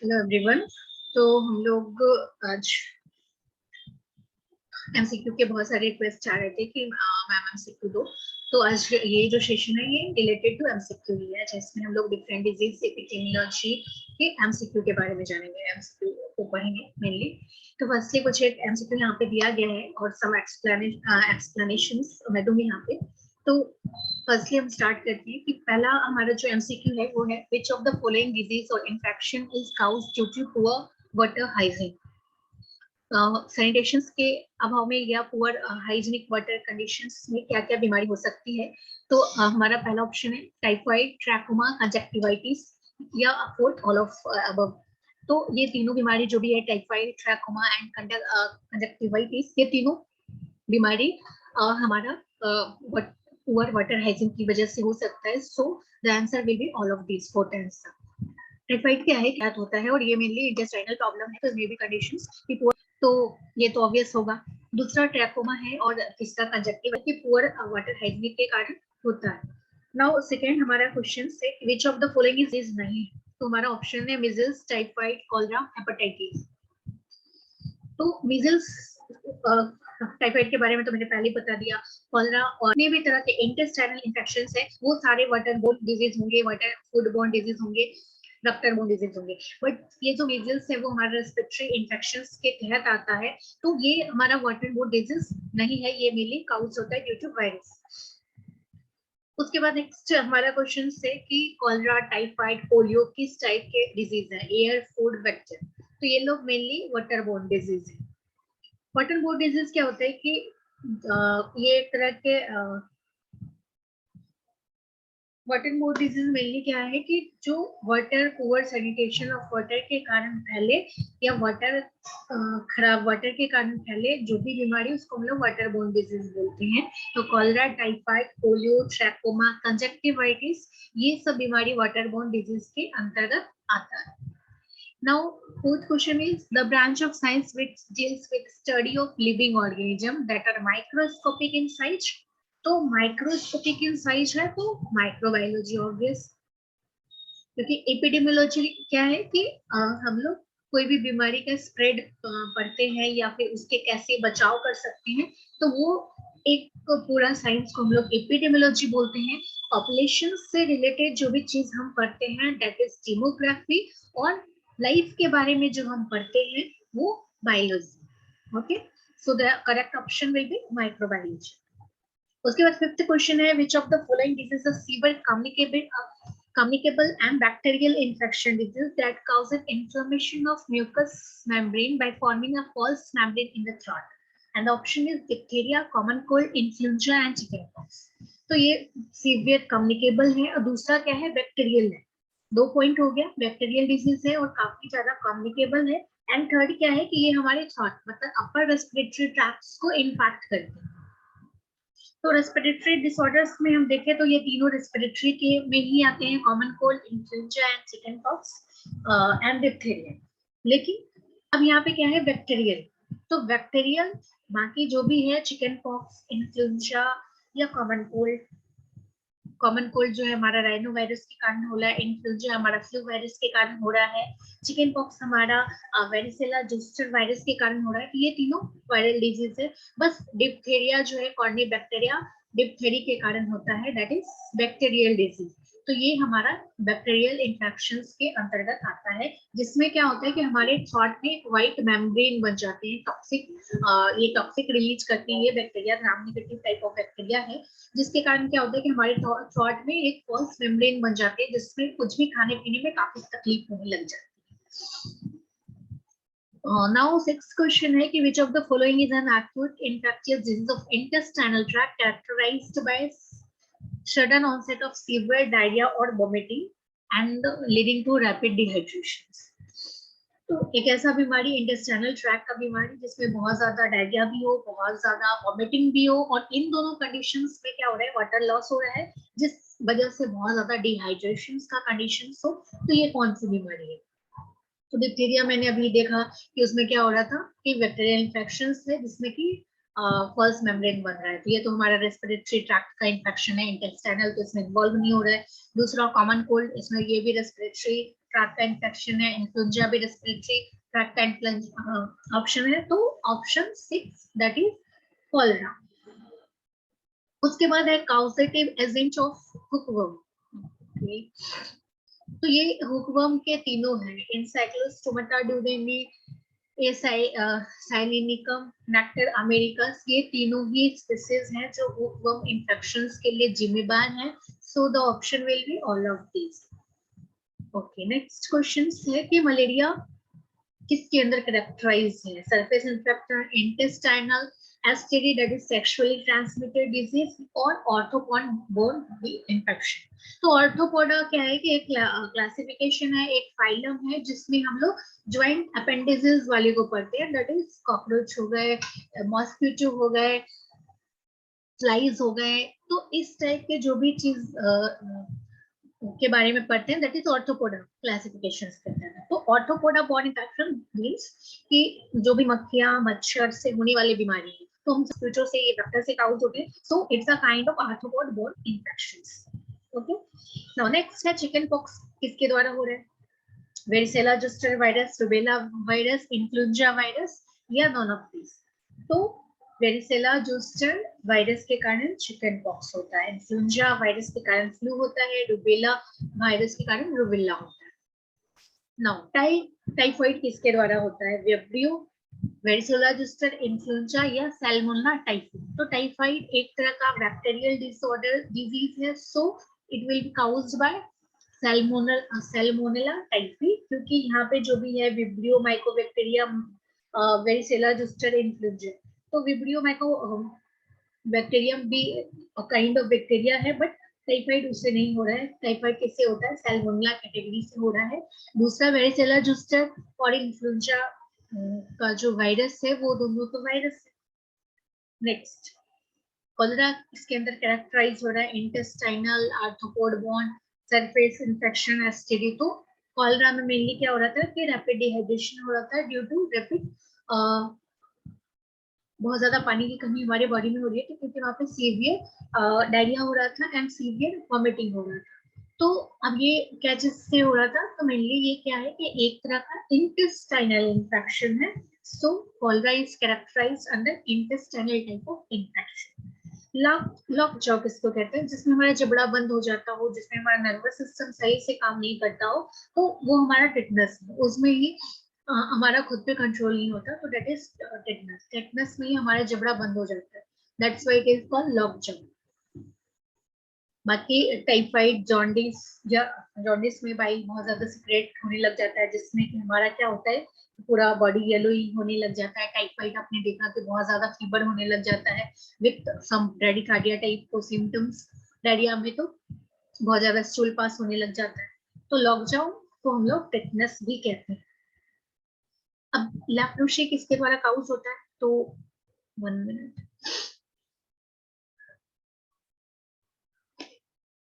Hello everyone. तो हम लोग आज एमसीक्यू के बहुत सारे रिक्वेस्ट आ रहे थे कि मैम एमसीक्यू दो। तो आज ये जो सेशन है ये रिलेटेड टू एमसीक्यू ही है, जिसमें हम लोग डिफरेंट डिजीज एपिडेमियोलॉजी के एमसीक्यू के बारे में जानेंगे, एमसीक्यू को पढ़ेंगे मेनली। तो फर्स्टली कुछ एक एमसीक्यू यहाँ पे दिया गया है और सम एक्सप्लेनेशंस मैं दूंगी यहाँ पे। तो फर्स्टली हम स्टार्ट करते हैं कि पहला हमारा जो एमसीक्यू है वो है which of the following disease और infection is caused due to poor water hygiene. Sanitations के अभाव में या पुअर हाइजीनिक वाटर कंडीशंस में क्या क्या बीमारी हो सकती है। तो हमारा पहला ऑप्शन है टाइफाइड, ट्रैकोमा, कंजक्टिवाइटिस या फोर्थ ऑल ऑफ अबव। तो ये तीनों बीमारी जो भी है टाइफाइड, ट्रैकोमा एंड कंजक्टिवाइटिस, ये तीनों बीमारी हमारा पुअर वाटर हाइजीन की वजह से हो सकता है। So the answer will be all of these four answer. Typhoid क्या है, क्या होता है, और ये मेनली इंटेस्टाइनल प्रॉब्लम है, तो मे बी कंडीशंस की पुअर, तो ये तो ऑब्वियस होगा। दूसरा ट्रैकोमा है और तीसरा कंजक्टिव की पुअर वाटर हाइजीन के कारण होता है। नाउ सेकंड हमारा क्वेश्चन से which of the following is नहीं, तो हमारा ऑप्शन है मिजल्स, टाइफाइड, कॉलरा, हेपेटाइटिस। तो मिजल्स टाइफाइड के बारे में तो मैंने पहले बता दिया। कॉलरा और जितने भी तरह के इंटेस्टाइनल इन्फेक्शंस है वो सारे वाटर बोर्न डिजीज होंगे, वाटर फूड बोर्न डिजीज होंगे, रक्टर बोर्न डिजीज होंगे। बट ये जो मीजल्स है वो हमारे रेस्पिरेटरी इन्फेक्शंस के तहत आता है, तो ये हमारा वाटर बोर्न डिजीज नहीं है, ये मेनली काउज होता है ड्यू टू वायरस। उसके बाद नेक्स्ट हमारा क्वेश्चन है कि कॉलरा, टाइफाइड, पोलियो किस टाइप के डिजीज है, एयर, फूड, वेक्टर। तो ये लोग मेनली वाटर बोर्न डिजीज है। वाटर बोर्न डिजीज क्या होता है कि ये एक तरह के वाटर बोर्न डिजीज मेनली क्या है कि जो water poor sanitation of water के कारण फैले या वाटर खराब वाटर के कारण फैले जो भी बीमारी, उसको हम लोग वाटर बोर्न डिजीज बोलते हैं। तो cholera, typhoid, polio, trachoma, conjunctivitis, ये सब बीमारी वाटर बोर्न डिजीज के अंतर्गत आता है। Now, fourth question is the branch of science which deals with study of living organism that are microscopic in size. तो माइक्रोस्कोपिक इन साइज है तो माइक्रोबायोलॉजी ऑब्वियस, क्योंकि एपिडेमियोलॉजी क्या है कि हम लोग कोई भी बीमारी का स्प्रेड पढ़ते हैं या फिर उसके कैसे बचाव कर सकते हैं, तो वो एक पूरा साइंस को हम लोग एपिडेमियोलॉजी बोलते हैं। पॉपुलेशन से रिलेटेड जो भी चीज हम पढ़ते हैं दैट इज डेमोग्राफी, और लाइफ के बारे में जो हम पढ़ते हैं वो biology. Okay, so the correct option will be microbiology. उसके बाद फिफ्थ क्वेश्चन है which of the following disease are severe communicable and bacterial infection disease that causes inflammation of mucous membrane by forming a false membrane in the throat, and the option is diphtheria, common cold, influenza and chickenpox। तो ये severe communicable है और दूसरा क्या है, bacterial है। 2 point हो गया, बैक्टीरियल डिजीज है और काफी ज्यादा कम्युनिकेबल है। एंड थर्ड क्या है कि ये हमारे थ्रोट मतलब अपर रेस्पिरेटरी ट्रैक्ट्स को इम्पैक्ट करते हैं। तो रेस्पिरेटरी डिसऑर्डर्स में हम देखें तो ये तीनों रेस्पिरेटरी के में ही आते हैं, common cold, influenza and chickenpox and diphtheria. लेकिन अब यहाँ पे क्या है, बैक्टीरियल। तो बैक्टीरियल बाकी जो भी है, चिकनपॉक्स, इन्फ्लुएंजा या कॉमन कोल्ड जो है हमारा राइनो वायरस के कारण हो रहा है, इन्फ्लुएंजा हमारा फ्लू वायरस के कारण हो रहा है, चिकन पॉक्स हमारा वेरिसेला जोस्टर वायरस के कारण हो रहा है। तो ये तीनों वायरल डिजीज है। बस डिप्थेरिया जो है कॉर्नी बैक्टीरिया डिप्थेरी के कारण होता है, दैट इज बैक्टीरियल डिजीज। तो ये हमारा बैक्टीरियल इन्फेक्शंस के अंतर्गत आता है, जिसमें क्या होता है कि हमारे थ्रोट में व्हाइट मेम्ब्रेन बन जाते हैं, टॉक्सिक ये टॉक्सिक रिलीज करते हैं। ये bacteria gram negative type of bacteria है, जिसके कारण क्या होता है कि हमारे थ्रोट में एक फॉल्स मेम्ब्रेन बन जाते हैं, जिसमें कुछ भी खाने पीने में काफी तकलीफ होने लग जाती है। Now sixth question है कि which of the following is an acute infectious disease of intestinal tract characterized by sudden onset of severe diarrhea or vomiting and leading to rapid dehydration। तो एक ऐसा बीमारी इंटेस्टाइनल ट्रैक्ट का बीमारी जिसमें बहुत ज्यादा डायरिया भी हो, बहुत ज्यादा वॉमिटिंग भी हो, और इन दोनों कंडीशंस में क्या हो रहा है, वाटर लॉस हो रहा है, जिस वजह से बहुत ज्यादा डिहाइड्रेशन का कंडीशन हो। तो ये कौन सी बीमारी है? तो डिप्थीरिया मैंने अभी देखा कि उसमें क्या हो रहा था कि बैक्टीरियल इन्फेक्शन है जिसमें कि फॉल्स मेम्ब्रेन बन रहा है। तो ये तो हमारा रेस्पिरेटरी ट्रैक्ट का इन्फेक्शन है, इंटेस्टाइनल तो इसमें इन्वॉल्व नहीं हो रहा है। दूसरा कॉमन कोल्ड, इसमें ये भी रेस्पिरेटरी ट्रैक का इन्फेक्शन है, इन्फ्लुएंजा भी रेस्पिरेटरी ट्रैक का ऑप्शन है, तो ऑप्शन 6 दैट इज कॉलरा। उसके बाद है काउजेटिव एजेंट ऑफ हुकवर्म। तो ये हुकवर्म के तीनों हैं, एनसाइक्लोस्टोमाटा ड्यूडेनी, साइलिनिकम, नेक्टर अमेरिकस, ये तीनों ही स्पीसीज हैं जो हुकवर्म इन्फेक्शंस के लिए जिम्मेदार हैं। So the option will be all of these. Okay, next question है कि मलेरिया किसके अंदर कैरेक्टराइज है? Surface infection, intestinal STD that is sexually transmitted disease, और ऑर्थोपोड बोर्न इन्फेक्शन। तो ऑर्थोपोडा क्या है कि एक क्लासिफिकेशन है, एक फाइलम है जिसमें हम लोग ज्वाइंट अपेंडिसेस वाले को पढ़ते हैं, दैट इज कॉकरोच हो गए, मॉस्किटो हो गए, फ्लाइज हो गए। तो इस टाइप के जो भी चीज के बारे में पढ़ते हैं दैट इज ऑर्थोपोडा क्लासिफिकेशन कहते हैं। तो ऑर्थोपोडा बॉर्न इन्फेक्शन मींस कि जो भी मक्खियां मच्छर से होने वाली बीमारी है, तो हम मॉस्किटो से, ये वेक्टर से काउज होते हैं, so it's a kind of arthropod born infections. Okay, now next है चिकन पॉक्स किसके द्वारा हो रहा है? Varicella zoster virus, rubella virus, influenza virus, या नॉन ऑफ दिस? तो वेरिसेला जोस्टर वायरस के कारण चिकन पॉक्स होता है, इन्फ्लुएंजा वायरस के कारण फ्लू होता है, रुबेला वायरस के कारण रुबेला होता है। नाउ टाइफाइड किसके द्वारा होता है? विब्रियो, वेरिसेला जोस्टर, इन्फ्लुएंजा, या सैल्मोनेला टाइफी? तो टाइफाइड एक तरह का बैक्टीरियल डिसऑर्डर डिजीज है, so it will be caused bye Salmonella typhi, क्योंकि यहाँ पे जो भी है vibrio Mycobacterium, varicella zoster, influenza. तो विब्रियो माइको बैक्टीरियम भी काइंड ऑफ बैक्टीरिया है, बट टाइफाइड उससे नहीं हो रहा है। टाइफाइड किससे होता है? सैल्मोनेला कैटेगरी से हो रहा है। दूसरा वेरिसेला जोस्टर और इन्फ्लुएंजा का जो वायरस है वो दोनों तो वायरस है। नेक्स्ट, कॉलरा इसके अंदर कैरेक्टराइज हो रहा है intestinal, arthropod born, surface infection, STD. तो कॉलरा में मेनली क्या हो रहा था कि रैपिड डिहाइड्रेशन हो रहा था ड्यू टू रैपिड बहुत ज्यादा पानी की कमी हमारे बॉडी में हो रही है, तो क्योंकि वहाँ पे सीवियर डायरिया हो रहा था एंड सीवियर वॉमिटिंग हो रहा था। तो अब ये क्या चीज से हो रहा था? तो मेनली ये क्या है कि एक तरह का इंटेस्टाइनल इन्फेक्शन है। So cholera is characterised under intestinal type of infection. Lockjaw किसको कहते हैं? जिसमें हमारा जबड़ा बंद हो जाता हो, जिसमें हमारा नर्वस सिस्टम सही से काम नहीं करता हो, तो वो हमारा टिटनस है। उसमें ही हमारा खुद पे कंट्रोल नहीं होता, तो दैट इज टिटनस। टिटनस में ही हमारा जबड़ा बंद हो जाता है, that's why it is called lock jaw. बाकी टाइफाइड, जॉन्डिस, या जॉन्डिस में बाइल बहुत ज्यादा सिक्रेट होने लग जाता है, जिसमें कि हमारा क्या होता है, पूरा बॉडी येलोई होने लग जाता है। टाइफाइड आपने देखा कि बहुत ज्यादा फीवर होने लग जाता है विथ सम ब्रेडिकार्डिया टाइप को सिम्टम्स। डायरिया में तो बहुत ज्यादा स्टूल पास होने लग जाता है। तो लॉकजाउ को हम लोग टिटनस भी कहते हैं। अब लैप्रोशी किसके द्वारा काउज होता है? तो 1 मिनट।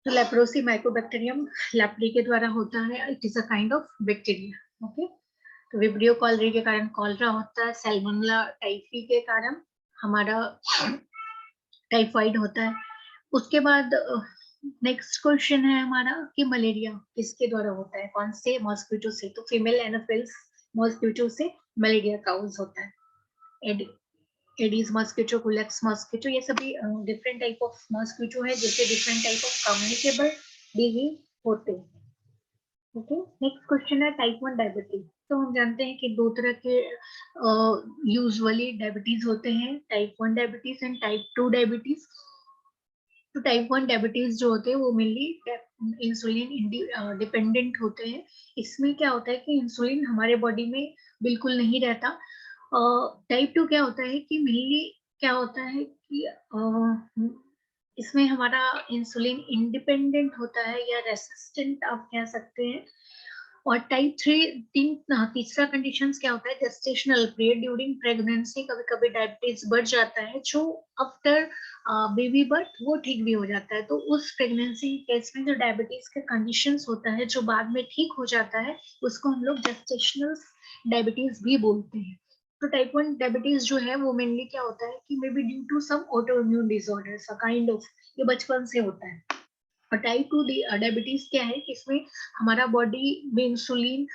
तो लेप्रोसी माइकोबैक्टीरियम लैप्री के द्वारा होता है, it is a kind of bacteria. Okay, तो विब्रियो कॉलरी के कारण कॉलरा होता है, सैल्मोनेला टाइफी के कारण हमारा टाइफाइड होता है। उसके बाद नेक्स्ट क्वेश्चन है हमारा कि मलेरिया किसके द्वारा होता है? कौन से मॉस्किटो से? तो फीमेल एनोफिल्स मॉस्किटो से मलेरिया काउज होता है। एडीज मॉस्किटो, कुलेक्स मॉस्किटो, ये सभी डिफरेंट टाइप ऑफ मॉस्किटो है जिससे different type of communicable disease होते हैं। ओके, नेक्स्ट क्वेश्चन है टाइप 1 डायबिटीज। तो हम जानते हैं कि दो तरह के यूजुअली डायबिटीज होते हैं, type 1 diabetes and type 2 diabetes. तो टाइप 1 डायबिटीज जो होते हैं वो मेनली इंसुलिन डिपेंडेंट होते हैं। इसमें क्या होता है कि इंसुलिन हमारे बॉडी में बिल्कुल नहीं रहता। टाइप 2 क्या होता है कि मेनली क्या होता है कि इसमें हमारा इंसुलिन इंडिपेंडेंट होता है या रेसिस्टेंट आप कह सकते हैं। और टाइप 3 तीसरा कंडीशन क्या होता है? जेस्टेशनल पीरियड, ड्यूरिंग प्रेगनेंसी कभी कभी डायबिटीज बढ़ जाता है, जो आफ्टर बेबी बर्थ वो ठीक भी हो जाता है। तो उस प्रेगनेंसी केस में जो डायबिटीज का कंडीशंस होता है जो बाद में ठीक हो जाता है, उसको हम लोग जेस्टेशनल डायबिटीज भी बोलते हैं। तो टाइप 1 डायबिटीज जो है वो मेनली क्या होता है कि may be due to some auto immune disorders, a kind of, ये बचपन से होता है। और टाइप 2 डायबिटीज क्या है कि इसमें हमारा बॉडी में इंसुलिन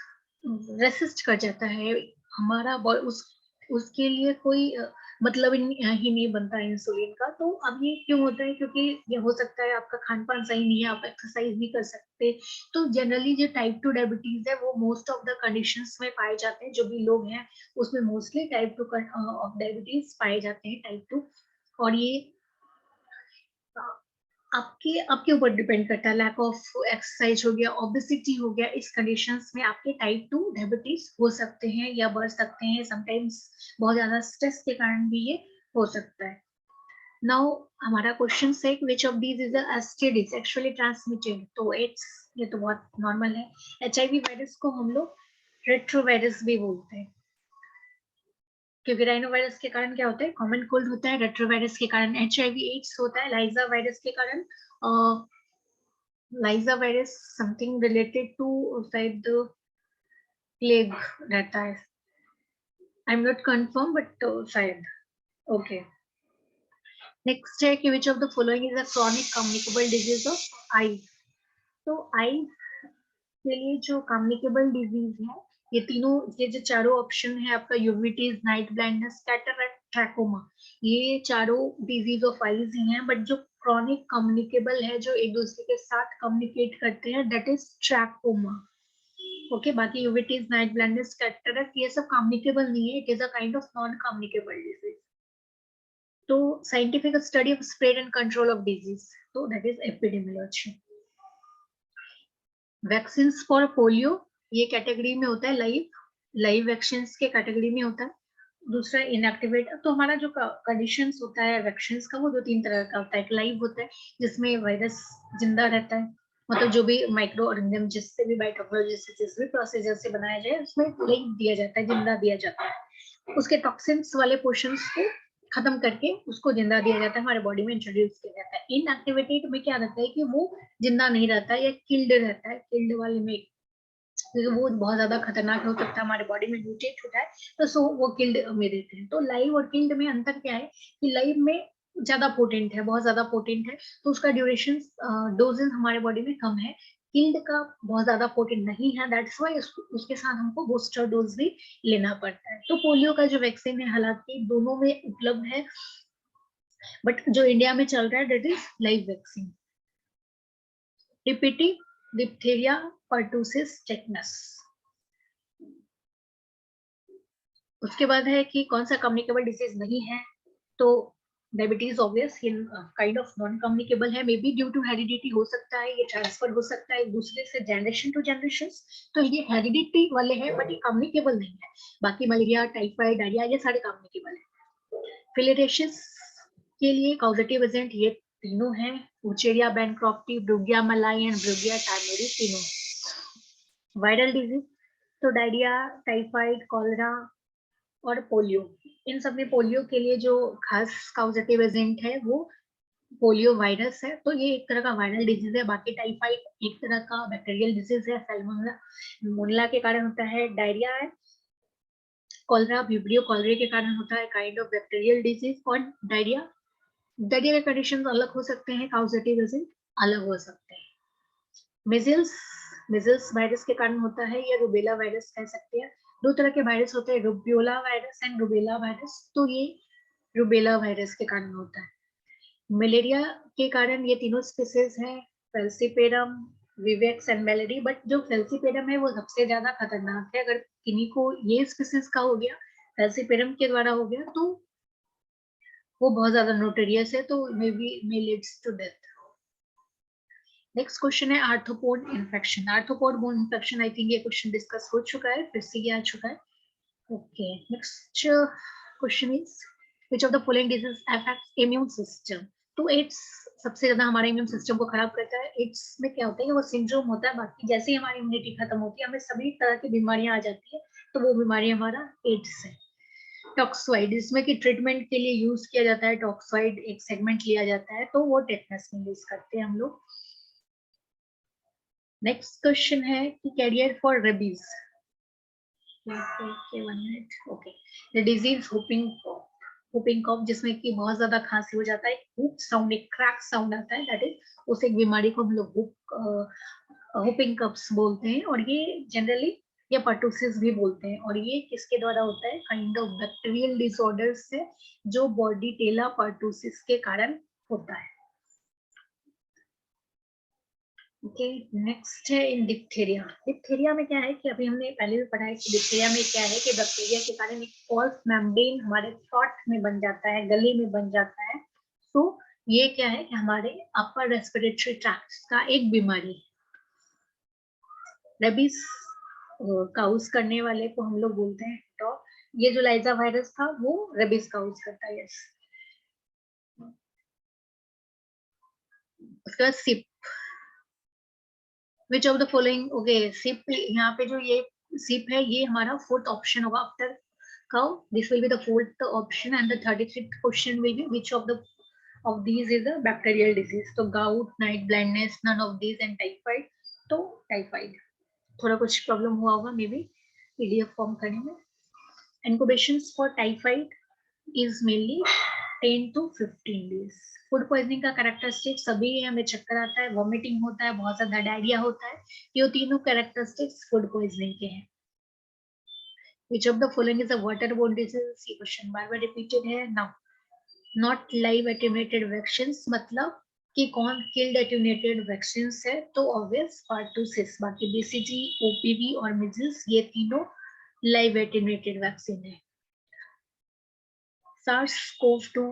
रेसिस्ट कर जाता है, हमारा उसके लिए कोई मतलब ही नहीं बनता है इंसुलिन का। तो अब ये क्यों होता है? क्योंकि ये हो सकता है आपका खान पान सही नहीं है, आप एक्सरसाइज नहीं कर सकते। तो जनरली जो टाइप 2 डायबिटीज है वो मोस्ट ऑफ द कंडीशंस में पाए जाते हैं, जो भी लोग हैं उसमें मोस्टली टाइप 2 ऑफ डायबिटीज पाए जाते हैं, टाइप 2। और ये आपके ऊपर डिपेंड करता है, लैक ऑफ एक्सरसाइज हो गया, ओबेसिटी हो गया, इस कंडीशंस में आपके टाइप 2 डायबिटीज हो सकते हैं या बढ़ सकते हैं। समटाइम्स बहुत ज्यादा स्ट्रेस के कारण भी ये हो सकता है। नाउ हमारा क्वेश्चन है which of these is STD sexually transmitted. तो एड्स ये तो बहुत नॉर्मल है। एचआईवी वायरस को हम लोग रेट्रोवायरस भी बोलते हैं, क्योंकि राइनो वायरस के कारण क्या होता है, कॉमन कोल्ड होता है। रेट्रोवायरस के कारण एचआईवी एड्स होता है। लाइजा वायरस के कारण लाइजा वायरस समथिंग रिलेटेड टू शायद प्लेग रहता है, I am not confirm but शायद। ओके, नेक्स्ट है कि विच of the following is a chronic communicable disease of eyes. तो आईज के लिए जो कम्युनिकेबल डिजीज है, ये तीनों, ये जो चारों ऑप्शन है आपका, यूविटीज, नाइट ब्लाइंडनेस, कैटरेक्ट, ट्रैकोमा, ये चारों डिजीज ऑफ आईज ही हैं। बट जो क्रॉनिक कम्युनिकेबल है, जो एक दूसरे के साथ कम्युनिकेट करते हैं, दैट इज ट्रैकोमा। ओके, बाकी यूविटीज, नाइट ब्लाइंडनेस, कैटरेक्ट ये सब कम्युनिकेबल नहीं है, it is a kind of non communicable disease. तो scientific study of spread and control of disease, तो that is epidemiology. Vaccine for polio ये कैटेगरी में होता है, लाइव वैक्सीन के कैटेगरी में होता है। दूसरा इनएक्टिवेट। तो हमारा जो कंडीशन होता है वैक्सीन का, वो दो तीन तरह का होता है। एक लाइव होता है जिसमें वायरस जिंदा रहता है, मतलब जो भी माइक्रो ऑर्गेनिज्म जिससे भी बायोटेक्नोलॉजी से जिस भी प्रोसीजर से बनाया जाए उसमें लाइव दिया जाता है, जिंदा दिया जाता है। उसके टॉक्सिन्स वाले पोर्शंस को खत्म करके उसको जिंदा दिया जाता है, हमारे बॉडी में इंट्रोड्यूस किया जाता है। इनएक्टिवेटेड में क्या रहता है कि वो जिंदा नहीं रहता है या किल्ड रहता है। किल्ड वाले में वो बहुत ज्यादा खतरनाक हो सकता है, हमारे बॉडी में म्यूटेट होता है, तो सो वो किल्ड में रहते हैं। तो लाइव और किल्ड में अंतर क्या है कि लाइव में ज्यादा पोटेंट है, बहुत ज्यादा पोटेंट है, तो उसका ड्यूरेशन डोजेस हमारे बॉडी में कम है। किल्ड का बहुत ज्यादा पोटेंट नहीं है, दैट्स वाई उसके साथ हमको बूस्टर डोज भी लेना पड़ता है। तो पोलियो का जो वैक्सीन है हालांकि दोनों में उपलब्ध है, बट जो इंडिया में चल रहा है that is live vaccine. TPT, diphtheria, pertussis, tetanus. उसके बाद है कि कौन सा कम्युनिकेबल डिजीज नहीं है। तो diabetes obvious kind of non communicable है, may be due to heredity हो सकता है, ये ट्रांसफर हो सकता है एक दूसरे से जनरेशन टू जनरेशन, तो ये हेरिडिटी वाले हैं बट ये कम्युनिकेबल नहीं है। बाकी मलेरिया, टाइफाइड, डायरिया ये सारे कम्युनिकेबल है। फिलेरियासिस के लिए कॉजेटिव एजेंट ये तीनों हैं, उचेरिया बैनक्रॉफ्टी, ब्रूगिया मलाई एंड ब्रूगिया टाइमेरी, तीनों। वायरल डिजीज तो डायरिया, टाइफाइड, कॉलरा और पोलियो। इन सब में पोलियो के लिए जो खास कॉजेटिव एजेंट है वो पोलियो वायरस है, तो ये एक तरह का वायरल डिजीज है। बाकी टाइफाइड एक तरह का बैक्टीरियल डिजीज है, सैल्मोनेला के कारण होता है। डायरिया है, कॉलरा विब्रियो कॉलरे के कारण होता है, काइंड ऑफ बैक्टीरियल डिजीज। और डायरिया के कंडीशन अलग हो सकते हैं, कॉजेटिव एजेंट अलग हो सकते हैं। मिजल्स वायरस के कारण होता है, या रुबेला वायरस कह सकते हैं। दो तरह के वायरस होते हैं, rubeola virus and rubella virus, तो ये रुबेला वायरस के कारण होता है। मलेरिया के कारण ये तीनों स्पीसीज हैं, फेल्सीपेरम, विवेक्स एंड मेलेरी। बट जो फेल्सीपेरम है वो सबसे ज्यादा खतरनाक है। अगर किन्हीं को ये स्पीसीज का हो गया, फेल्सीपेरम के द्वारा हो गया, तो वो बहुत ज्यादा नोटोरियस है, तो may be may leads to death. Next question है arthropod infection. Arthropod bone infection, I think ये क्वेश्चन डिस्कस हो चुका है, फिर से ये आ चुका है। Okay, next question is which of the following disease affects immune system. तो एड्स सबसे ज्यादा हमारे इम्यून सिस्टम को खराब करता है। एड्स में क्या होता है, वो सिंड्रोम होता है, बाकी जैसे ही हमारी इम्यूनिटी खत्म होती है हमें सभी तरह की बीमारियां आ जाती है, तो वो बीमारी हमारा एड्स है। टॉक्सवाइड, जिसमें कि ट्रीटमेंट के लिए यूज किया जाता है, टॉक्सवाइड एक सेगमेंट लिया जाता है, तो वो टेटनस में यूज करते हैं हम लोग। नेक्स्ट क्वेश्चन है कि carrier for rabies, 1 minute, okay, the disease whooping cough, whooping cough जिसमें कि बहुत ज्यादा खांसी हो जाता है, whoop साउंड, एक क्रैक साउंड आता है, दैट इज उस एक बीमारी को हम लोग whooping cough बोलते हैं। और ये जनरली या पर्टूसिस भी बोलते हैं। और ये किसके द्वारा होता है? काइंड ऑफ बैक्टीरियल डिसऑर्डर से जो बॉर्डीटेला पर्टूसिस के कारण होता है। ओके, नेक्स्ट है इन डिप्थीरिया। डिप्थीरिया में क्या है कि अभी हमने पहले भी पढ़ा है कि डिप्थीरिया में क्या है कि बैक्टीरिया के कारण एक फॉल्स मेम्ब्रेन हमारे थ्रोट में बन जाता है, गले में बन जाता है। तो ये क्या है कि हमारे अपर रेस्पिरेटरी ट्रैक्ट का एक बीमारी है। रेबीज काउज करने वाले को हम लोग बोलते हैं तो ये जो लाइजा वायरस था वो रेबीज काउज करता है। यस। उसके बाद sip, which of the following, okay sip, यहाँ पे जो ये सिप है ये हमारा फोर्थ ऑप्शन होगा after cow. This will be the fourth option and the 33rd question will be which of the of these is a bacterial disease। तो gout, night blindness, none of these and typhoid। तो typhoid, थोड़ा कुछ problem हुआ होगा may be PDF form करने में। Incubation for typhoid is mainly 10 to 15 days। Food poisoning का characteristic सभी हमें चक्कर आता है, वॉमिटिंग होता है, बहुत ज्यादा डायरिया होता है, ये तीनों कैरेक्टरिस्टिक्स फूड पॉइजनिंग के हैं। Which of the following is a waterborne disease? ये क्वेश्चन बार बार रिपीटेड है। Now not live attenuated vaccines, मतलब कि कौन किल्ड एटेन्यूएटेड वैक्सीन्स है? तो ऑब्वियस पर्टूसिस। बाकी बीसीजी, ओपीवी और मिजल्स ये तीनों लाइव एटेन्यूएटेड वैक्सीन है। SARS-CoV-2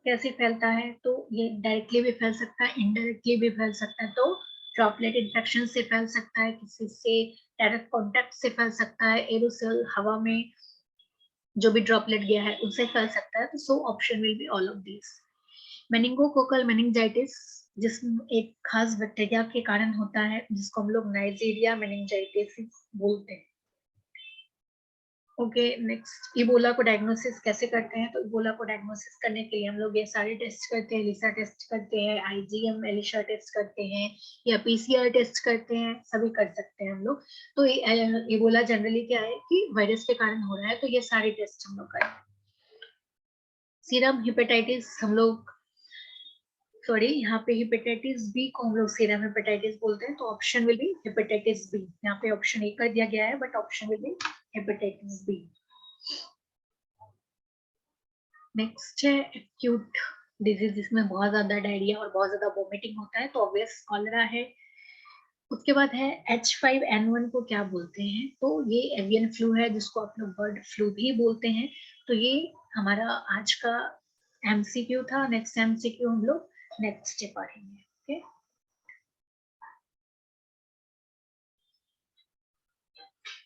कैसे फैलता है? तो ये डायरेक्टली भी फैल सकता है, इनडायरेक्टली भी फैल सकता है। तो ड्रॉपलेट इन्फेक्शन से फैल सकता है, किसी से डायरेक्ट कॉन्टेक्ट से फैल सकता है, एरोसोल हवा में जो भी ड्रॉपलेट गया है उससे फैल सकता है। तो so option will be all of this. Meningococcal meningitis जिसमें एक खास बैक्टीरिया के कारण होता है जिसको हम लोग नाइजीरिया मेनिंजाइटिस बोलते हैं। ओके, नेक्स्ट इबोला को डायग्नोसिस कैसे करते हैं? तो इबोला को डायग्नोसिस करने के लिए हम लोग ये सारे टेस्ट करते हैं, लिसा टेस्ट करते हैं, आईजीएम एलिशा टेस्ट करते हैं या पीसीआर टेस्ट करते हैं, सभी कर सकते हैं हम लोग। तो इबोला जनरली क्या है कि वायरस के कारण हो रहा है, तो ये सारे टेस्ट हम लोग करते हैं। सीरम हेपेटाइटिस हम लोग, सॉरी यहाँ पे हेपेटाइटिस बी को हम लोग सीरम हेपेटाइटिस बोलते हैं। तो option will be hepatitis B. यहाँ पे ऑप्शन ए कर दिया गया है but option will be hepatitis B. Next है एक्यूट डिजीज जिसमें बहुत ज्यादा डायरिया और बहुत ज्यादा वोमिटिंग होता है, तो ऑब्वियस कॉलरा है। उसके बाद है H5N1 को क्या बोलते हैं? तो ये एवियन फ्लू है जिसको आप लोग बर्ड फ्लू भी बोलते हैं। तो ये हमारा आज का एमसीक्यू था। नेक्स्ट एमसीक्यू हम लोग नेक्स्ट डे पढ़ेंगे। ओके।